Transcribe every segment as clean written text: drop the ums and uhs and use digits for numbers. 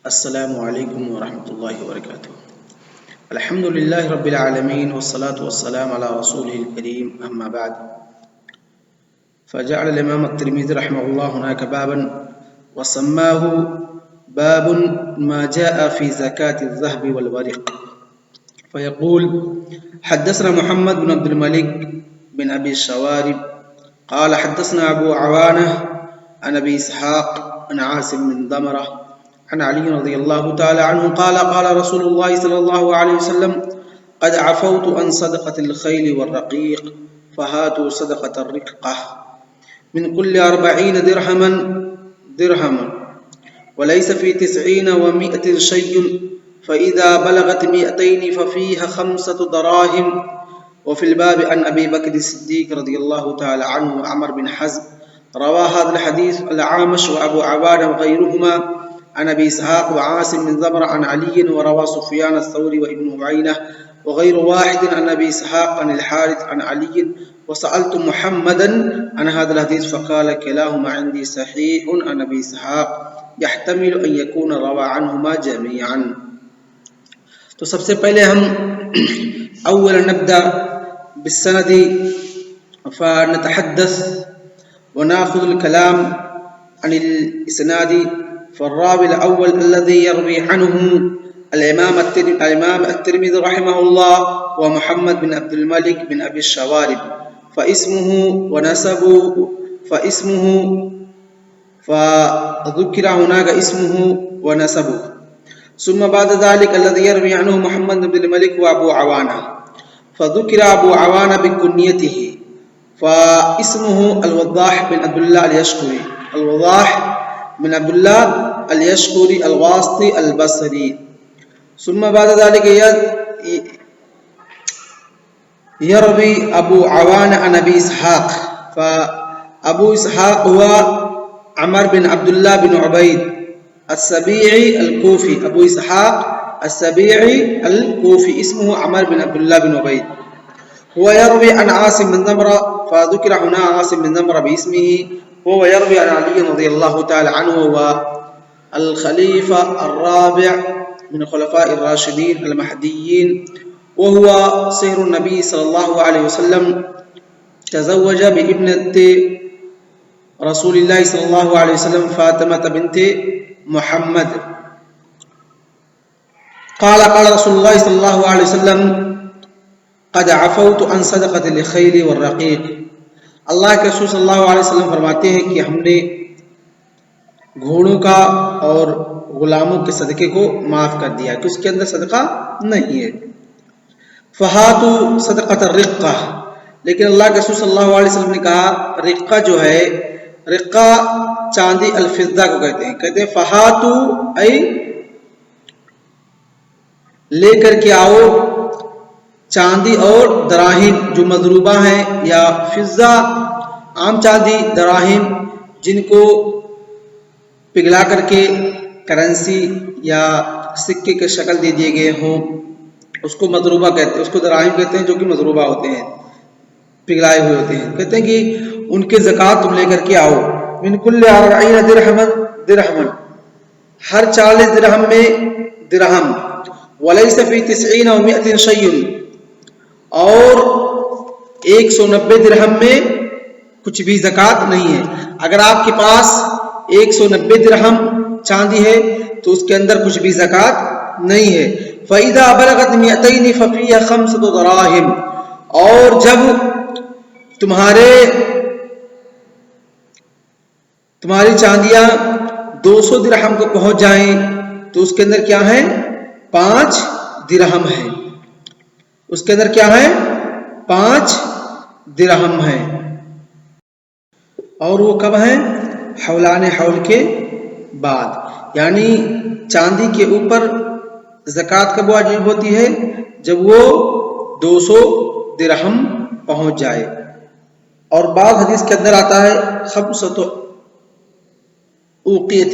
السلام علیکم ورحمۃ اللہ وبرکاتہ۔ الحمد للہ رب العالمین والصلاة والسلام علی رسوله الکریم اما بعد، فجعل الامام الترمذی رحمہ اللہ هناك بابا وسماه باب ما جاء في زكاة الذهب والورق، فيقول: حدثنا محمد بن عبد الملك بن ابي الشوارب قال حدثنا ابو عوانة عن ابي اسحاق عن عاصم بن ضمرة عن علي رضي الله تعالى عنه قال قال رسول الله صلى الله عليه وسلم: قد عفوت عن صدقة الخيل والرقيق فهاتوا صدقة الرقة من كل 40 درهما وليس في 90 و100 شيء، فإذا بلغت 200 ففيها 5 دراهم. وفي الباب عن أبي بكر الصديق رضي الله تعالى عنه وعمر بن حزم. روى هذا الحديث الأعمش وأبو عوانة وغيرهما عن أبي إسحاق وعاصم بن ضمرة عن علي، وروى سفيان الثوري وابن عيينة وغير واحد عن أبي إسحاق عن الحارث عن علي. وسألت محمدا عن هذا الحديث فقال: كلاهما عندي صحيح عن أبي إسحاق، يحتمل أن يكون روى عنهما جميعا. تو سب سے پہلے ہم اولا نبدأ بالسند فنتحدث ونأخذ الكلام عن الإسناد. فالراوي الأول الذي يروي عنه الإمام الترمذي رحمه الله ومحمد بن عبد الملك بن أبي الشوارب، فاسمه فذكر هناك اسمه ونسبه. ثم بعد ذلك الذي يروي عنه محمد بن عبد الملك وأبو عوانة، فذكر أبو عوانة بكنيته فاسمه الوضاح بن عبد الله اليشكري، الوضاح من عبد الله اليشكري الواسطي البصري. ثم بعد ذلك يروي أبو عوانة عن أبي إسحاق، فأبو إسحاق هو عمر بن عبد الله بن عبيد السبيعي الكوفي، أبو إسحاق السبيعي الكوفي، اسمه عمر بن عبد الله بن عبيد. هو يروي عن عاصم بن ضمرة، فذكر هنا عاصم بن ضمرة باسمه. هو يروي عن علي رضي الله تعالى عنه، والخليفة الرابع من الخلفاء الراشدين المهديين، وهو صهر النبي صلى الله عليه وسلم، تزوج بابنة رسول الله صلى الله عليه وسلم فاطمة بنت محمد. قال قال رسول الله صلى الله عليه وسلم: قد عفوت عن صدقة الخيل والرقيق. اللہ کے رسول صلی اللہ علیہ وسلم فرماتے ہیں کہ ہم نے گھوڑوں کا اور غلاموں کے صدقے کو معاف کر دیا کہ اس کے اندر صدقہ نہیں ہے. فہاتوا صدقۃ الرقہ، لیکن اللہ کے رسول صلی اللہ علیہ وسلم نے کہا رقہ جو ہے، رقہ چاندی الفضہ کو کہتے ہیں فہاتوا ای لے کر کے آؤ چاندی اور دراہم جو مضروبہ ہیں، یا فضہ عام چاندی، دراہم جن کو پگھلا کر کے کرنسی یا سکے کے شکل دے دیے گئے ہوں، اس کو مضروبہ کہتے ہیں، اس کو دراہم کہتے ہیں جو کہ مضروبہ ہوتے ہیں، پگھلائے ہوئے ہوتے ہیں. کہتے ہیں کہ ان کے زکوٰۃ تم لے کر کے آؤ. من کل 40 درہما، ہر 40 درہم میں درہم. ولیس فی 90 و100 شیء، اور 190 درہم میں کچھ بھی زکوٰۃ نہیں ہے. اگر آپ کے پاس 190 درہم چاندی ہے تو اس کے اندر کچھ بھی زکوٰۃ نہیں ہے. فَإِذَا بَلَغَتْ 200 فَفِيهَا 5 دراہم، اور جب تمہاری چاندیاں 200 درہم کو پہنچ جائیں تو اس کے اندر کیا ہے؟ 5 درہم ہے. اس کے اندر کیا ہے؟ 5 درہم ہے. اور وہ کب ہیں؟ حولان حول کے بعد، یعنی چاندی کے اوپر زکوٰۃ کب واجب ہوتی ہے؟ جب وہ 200 درہم پہنچ جائے. اور بعض حدیث کے اندر آتا ہے 5 اوقیۃ،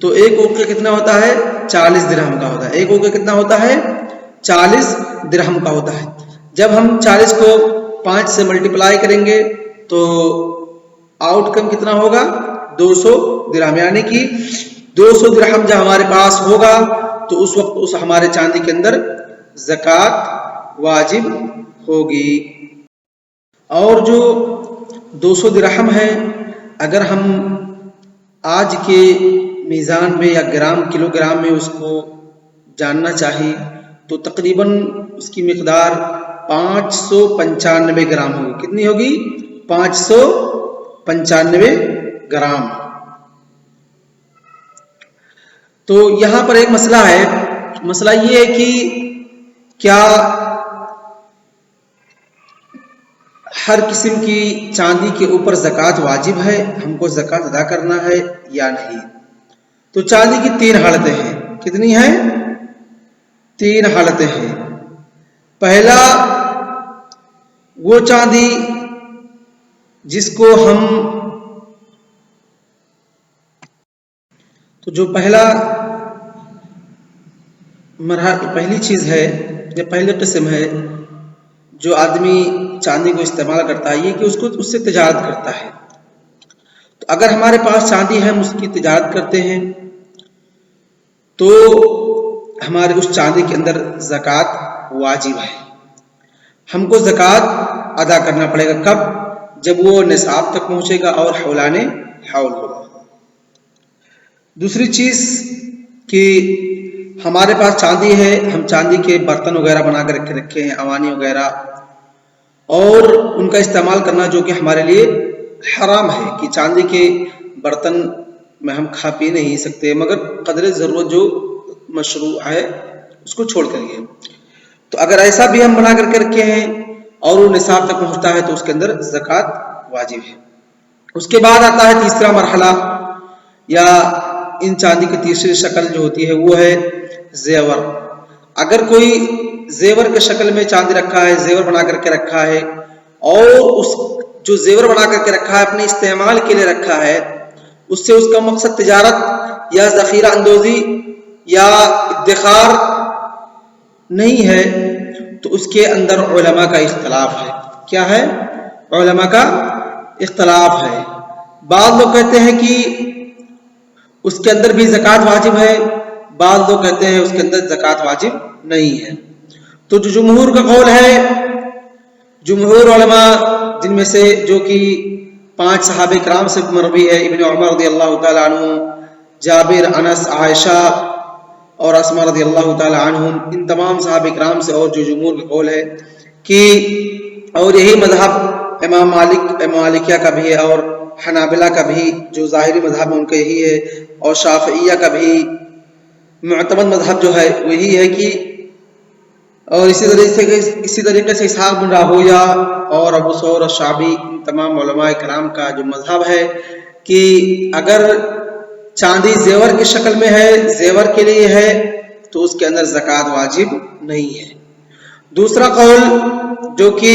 تو ایک اوقیہ کتنا ہوتا ہے؟ 40 درہم کا ہوتا ہے. ایک اوقیہ کتنا ہوتا ہے؟ 40 درہم کا ہوتا ہے. جب ہم 40 کو 5 سے ملٹیپلائی کریں گے تو آؤٹ کم کتنا ہوگا؟ 200 درہم، یعنی کہ 200 درہم جب ہمارے پاس ہوگا تو اس وقت اس ہمارے چاندی کے اندر زکوٰۃ واجب ہوگی. اور جو 200 درہم ہے اگر ہم آج کے میزان میں یا گرام کلو گرام میں اس کو جاننا چاہیے تو تقریباً اس کی مقدار 595 گرام ہوگی. کتنی ہوگی؟ 595 گرام. تو یہاں پر ایک مسئلہ ہے. مسئلہ یہ ہے کہ کیا ہر قسم کی چاندی کے اوپر زکوٰۃ واجب ہے، ہم کو زکوٰۃ ادا کرنا ہے یا نہیں؟ تو چاندی کی 3 حالتیں ہیں. کتنی ہیں؟ 3 حالتیں ہیں. پہلا وہ چاندی جس کو ہم تو جو پہلی چیز ہے یا پہلی قسم ہے جو آدمی چاندی کو استعمال کرتا ہے یہ کہ اس سے تجارت کرتا ہے. تو اگر ہمارے پاس چاندی ہے ہم اس کی تجارت کرتے ہیں تو ہمارے اس چاندی کے اندر زکوٰۃ واجب ہے. ہم کو زکوٰۃ ادا کرنا پڑے گا. کب؟ جب وہ نصاب تک پہنچے گا اور حولان حول ہوگا. دوسری چیز کہ ہمارے پاس چاندی ہے، ہم چاندی کے برتن وغیرہ بنا کر رکھے ہیں، اوانی وغیرہ، اور ان کا استعمال کرنا جو کہ ہمارے لیے حرام ہے کہ چاندی کے برتن میں ہم کھا پی نہیں سکتے مگر قدر ضرورت جو مشروع ہے اس کو چھوڑ کر یہ. تو اگر ایسا بھی ہم بنا کر کے رکھے ہیں اور وہ نصاب تک پہنچتا ہے تو اس کے اندر زکوٰۃ واجب ہے. اس کے بعد آتا ہے تیسرا مرحلہ یا ان چاندی کی تیسری شکل جو ہوتی ہے وہ ہے زیور. اگر کوئی زیور کے شکل میں چاندی رکھا ہے، زیور بنا کر کے رکھا ہے اور اس جو زیور بنا کر کے رکھا ہے اپنے استعمال کے لیے رکھا ہے، اس سے اس کا مقصد تجارت یا ذخیرہ اندوزی یا ادخار نہیں ہے تو اس کے اندر علماء کا اختلاف ہے. کیا ہے؟ علماء کا اختلاف ہے. بعض لوگ کہتے ہیں کہ اس کے اندر بھی زکوٰۃ واجب ہے، بعض لوگ کہتے ہیں اس کے اندر زکوٰۃ واجب نہیں ہے. تو جو جمہور کا قول ہے، جمہور علماء جن میں سے جو کہ 5 صحابہ کرام سے مروی ہے، ابن عمر رضی اللہ تعالی عنہ، جابر، انس، عائشہ اور اسماء رضی اللہ تعالی عنہم، ان تمام صحابہ کرام سے، اور جو جمہور کا قول ہے کہ اور یہی مذہب امام مالکیہ کا بھی ہے اور حنابلہ کا بھی جو ظاہری مذہب ان کا یہی ہے، اور شافعیہ کا بھی معتمد مذہب جو ہے وہی ہے کہ، اور اسی طریقے سے اسحاق بن راہویہ اور ابو ثور اور شعبی، تمام علماء کرام کا جو مذہب ہے کہ اگر چاندی زیور کی شکل میں ہے، زیور کے لیے ہے، تو اس کے اندر زکوٰۃ واجب نہیں ہے. دوسرا قول جو کہ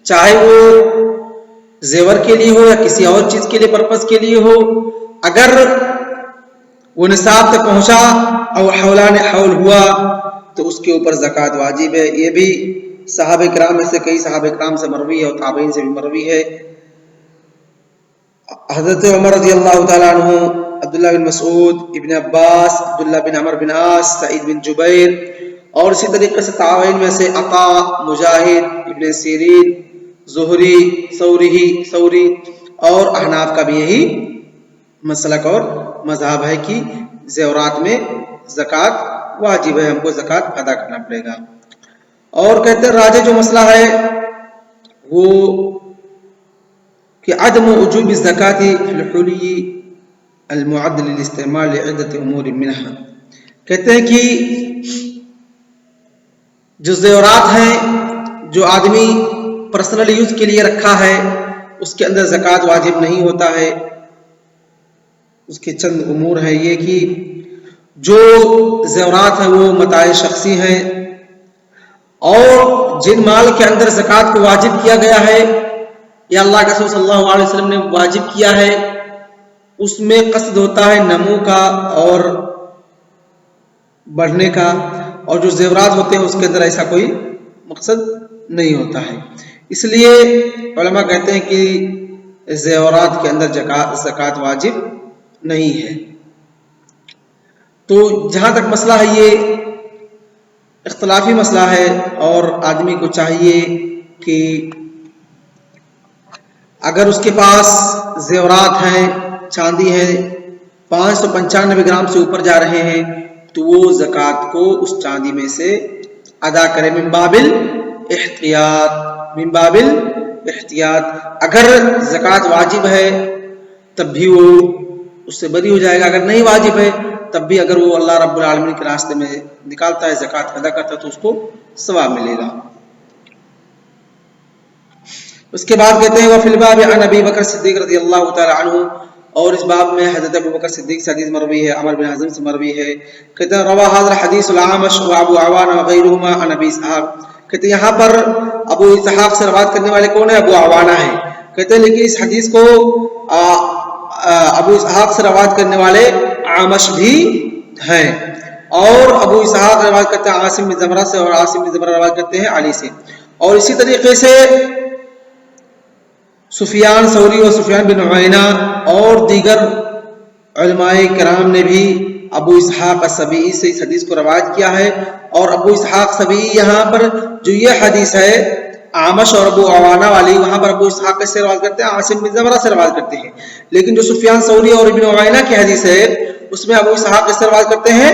چاہے وہ زیور کے لیے ہو یا کسی اور چیز کے لیے پرپس کے لیے ہو، اگر وہ نصاب تک پہنچا اور حولان حول ہوا تو اس کے اوپر زکوٰۃ واجب ہے. یہ بھی صحابہ کرام میں سے کئی صحابہ کرام سے مروی ہے اور تابعین سے بھی مروی ہے. حضرت عمر رضی اللہ تعالیٰ عنہ، عبداللہ بن مسعود، ابن عباس، عبداللہ بن عمر بن عاص، سعید بن جبیر، اور اسی طریقے سے تابعین میں سے عطا، مجاہد، ابن سیرین، زہری، ثوری اور احناف کا بھی یہی مسلک اور مذہب ہے کہ زیورات میں زکوٰۃ واجب ہے، ہم کو زکوٰۃ ادا کرنا پڑے گا. اور کہتے ہیں راجح جو مسئلہ ہے وہ کہ عدم وجوب الزکاة فی الحلی المعد للاستعمال لعدۃ امور منها. کہتے ہیں کہ جو زیورات ہیں جو آدمی پرسنل یوز کے لیے رکھا ہے اس کے اندر زکوٰۃ واجب نہیں ہوتا ہے. اس کے چند امور ہیں یہ کہ جو زیورات ہیں وہ متاع شخصی ہیں، اور جن مال کے اندر زکوٰۃ کو واجب کیا گیا ہے یا اللہ کے رسول صلی اللہ علیہ وسلم نے واجب کیا ہے، اس میں قصد ہوتا ہے نمو کا اور بڑھنے کا، اور جو زیورات ہوتے ہیں اس کے اندر ایسا کوئی مقصد نہیں ہوتا ہے. اس لیے علماء کہتے ہیں کہ زیورات کے اندر زکوٰۃ واجب نہیں ہے. تو جہاں تک مسئلہ ہے یہ اختلافی مسئلہ ہے، اور آدمی کو چاہیے کہ اگر اس کے پاس زیورات ہیں، چاندی ہے 595 گرام سے اوپر جا رہے ہیں، تو وہ زکوٰۃ کو اس چاندی میں سے ادا کرے، من باب الاحتیاط، من باب الاحتیاط۔ اگر زکوٰۃ واجب ہے تب بھی وہ اس سے بری ہو جائے گا، اگر نہیں واجب ہے تب بھی اگر وہ اللہ رب العالمین کے راستے میں نکالتا ہے، زکوٰۃ ادا کرتا ہے، تو اس کو ثواب ملے گا۔ اس کے بعد کہتے ہیں وفی الباب عن ابی بکر صدیق رضی اللہ تعالی عنہ، اور اس باب میں حضرت ابو بکر صدیق سے حدیث مروی ہے، عمر بن حزم سے مروی ہے، کہتے ہیں روا هذا الحديث الاعمش وابو عوانہ وغیرهما عن ابی اسحاق، کہتے ہیں یہاں پر ابو اسحاق سے روایت کرنے والے کون ہیں؟ ابو عوانہ ہیں، کہتے ہیں لیکن اس حدیث کو ابو اسحاق سے روایت کرنے والے اعمش بھی ہیں، اور ابو اسحاق روایت کرتے ہیں عاصم بن زمرہ سے، اور عاصم بن زمرہ روایت کرتے ہیں علی سے، اور اسی طریقے سے سفیان ثوری و سفیان بن عیینہ اور دیگر علماء کرام نے بھی ابو اسحاق السبیعی سے اس حدیث کو روایت کیا ہے، اور ابو اسحاق سبیعی یہاں پر جو یہ حدیث ہے اعمش اور ابو عوانہ والی، وہاں پر ابو اسحاق سے روایت کرتے ہیں، عاصم بن زمرہ سے روایت کرتے ہیں، لیکن جو سفیان ثوری اور ابن عیینہ کی حدیث ہے اس میں ابو اسحاق سے روایت کرتے ہیں،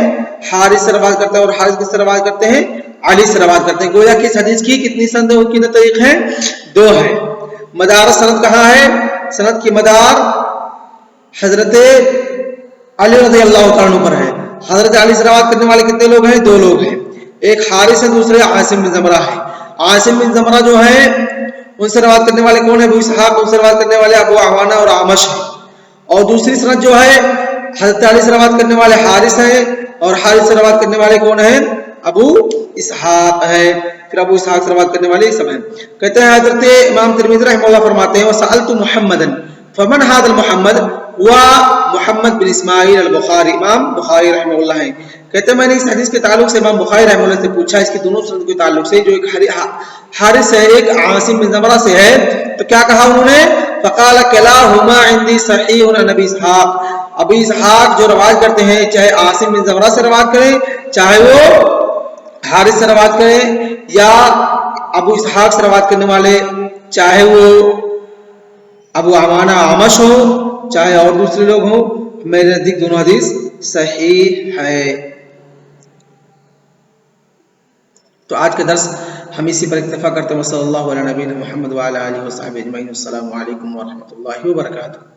حارث سے روایت کرتے ہیں، اور حارث کس سے روایت کرتے ہیں؟ علی سے روایت کرتے ہیں۔ گویا کہ اس حدیث کی کتنی سند و کتنے طریق ہیں؟ 2 ہیں۔ مدار سند کہاں ہے؟ سند کی مدار حضرت علی رضی اللہ تعالیٰ عنہ پر ہے۔ حضرت علی سے روایت کرنے والے کتنے لوگ ہیں؟ 2 لوگ ہیں، ایک حارث ہے، دوسرے عاصم بن زمرہ ہے۔ عاصم بن زمرہ جو ہیں ان سے روایت کرنے والے کون ہیں؟ ابو اسحاق، ان سے روایت کرنے والے ابو عوانہ اور اعمش ہیں، اور دوسری سند جو ہے حضرت علی سے روایت کرنے والے حارث ہیں، اور حارث سے روایت کرنے والے کون ہیں؟ ابو اسحاق ہے، پھر ابو اسحاق سے روایت کرنے والے سب ہیں۔ کہتے ہیں حضرت امام ترمذی رحمہ اللہ فرماتے ہیں وسألت محمدا فمن هذا المحمد، ہوا محمد بن اسماعیل البخاری، امام بخاری رحمہ اللہ ہیں، کہتے ہیں میں نے اس حدیث کے تعلق سے امام بخاری رحمہ اللہ سے پوچھا، اس کی دونوں سند کے تعلق سے، جو ایک حارث ہے ایک عاصم بن زمرہ سے ہے، تو کیا کہا انہوں نے؟ فقال کلاہما عندي صحیح عن ابی اسحاق، ابی اسحاق جو روایت کرتے ہیں چاہے عاصم بن زمرہ سے روایت کریں، چاہے وہ حارث سے روایت کریں، یا ابو اسحاق سے روایت کرنے والے چاہے وہ ابو عوانہ اعمش ہو چاہے اور دوسرے لوگ ہوں، میرے نزدیک دونوں حدیث صحیح ہے۔ تو آج کا درس ہم اسی پر اکتفا کرتے ہیں۔ صلی اللہ علیہ نبینا محمد وعلی آلہ وصحبہ اجمعین۔ السلام علیکم ورحمۃ اللہ وبرکاتہ۔